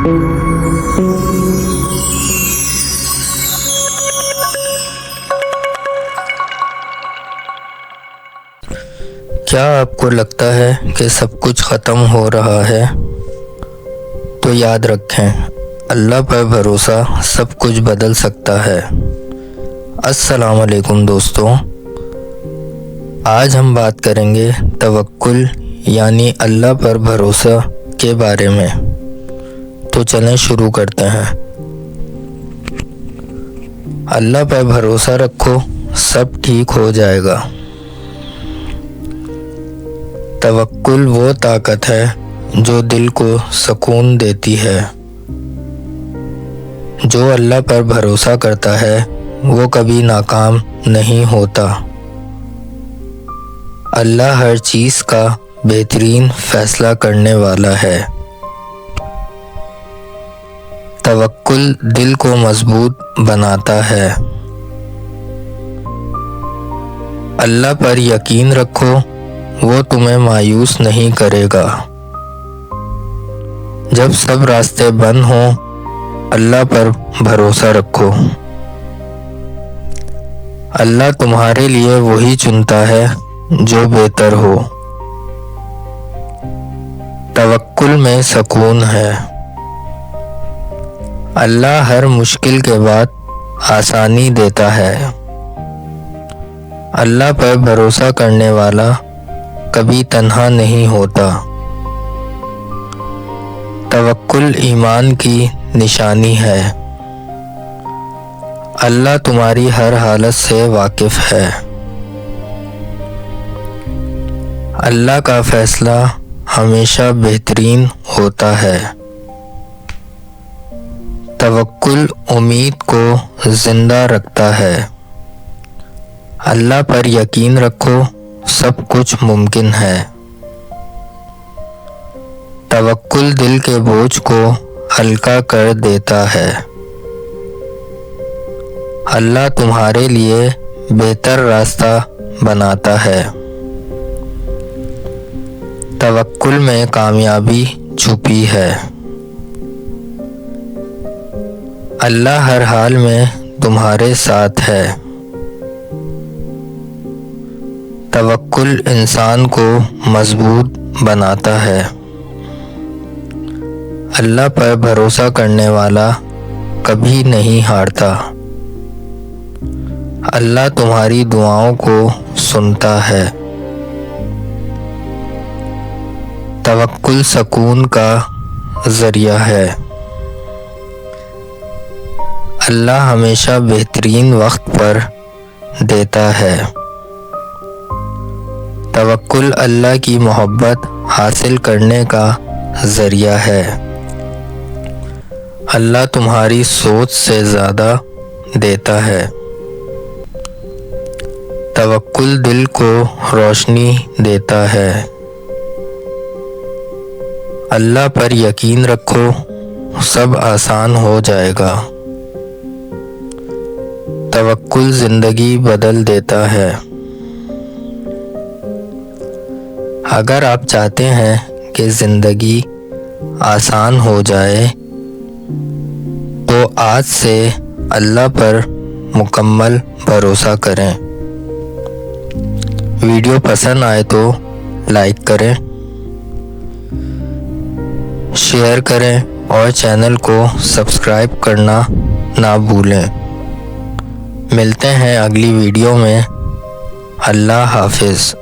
کیا آپ کو لگتا ہے کہ سب کچھ ختم ہو رہا ہے؟ تو یاد رکھیں، اللہ پر بھروسہ سب کچھ بدل سکتا ہے۔ السلام علیکم دوستوں، آج ہم بات کریں گے توکل یعنی اللہ پر بھروسہ کے بارے میں۔ تو چلیں شروع کرتے ہیں۔ اللہ پر بھروسہ رکھو، سب ٹھیک ہو جائے گا۔ توکل وہ طاقت ہے جو دل کو سکون دیتی ہے۔ جو اللہ پر بھروسہ کرتا ہے وہ کبھی ناکام نہیں ہوتا۔ اللہ ہر چیز کا بہترین فیصلہ کرنے والا ہے۔ توکل دل کو مضبوط بناتا ہے۔ اللہ پر یقین رکھو، وہ تمہیں مایوس نہیں کرے گا۔ جب سب راستے بند ہوں، اللہ پر بھروسہ رکھو۔ اللہ تمہارے لیے وہی چنتا ہے جو بہتر ہو۔ توکل میں سکون ہے۔ اللہ ہر مشکل کے بعد آسانی دیتا ہے۔ اللہ پر بھروسہ کرنے والا کبھی تنہا نہیں ہوتا۔ توکل ایمان کی نشانی ہے۔ اللہ تمہاری ہر حالت سے واقف ہے۔ اللہ کا فیصلہ ہمیشہ بہترین ہوتا ہے۔ توکل امید کو زندہ رکھتا ہے۔ اللہ پر یقین رکھو، سب کچھ ممکن ہے۔ توکل دل کے بوجھ کو ہلکا کر دیتا ہے۔ اللہ تمہارے لیے بہتر راستہ بناتا ہے۔ توکل میں کامیابی چھپی ہے۔ اللہ ہر حال میں تمہارے ساتھ ہے۔ توکل انسان کو مضبوط بناتا ہے۔ اللہ پر بھروسہ کرنے والا کبھی نہیں ہارتا۔ اللہ تمہاری دعاؤں کو سنتا ہے۔ توکل سکون کا ذریعہ ہے۔ اللہ ہمیشہ بہترین وقت پر دیتا ہے۔ توکل اللہ کی محبت حاصل کرنے کا ذریعہ ہے۔ اللہ تمہاری سوچ سے زیادہ دیتا ہے۔ توکل دل کو روشنی دیتا ہے۔ اللہ پر یقین رکھو، سب آسان ہو جائے گا۔ توکل زندگی بدل دیتا ہے۔ اگر آپ چاہتے ہیں کہ زندگی آسان ہو جائے تو آج سے اللہ پر مکمل بھروسہ کریں۔ ویڈیو پسند آئے تو لائک کریں، شیئر کریں اور چینل کو سبسکرائب کرنا نہ بھولیں۔ ملتے ہیں اگلی ویڈیو میں۔ اللہ حافظ۔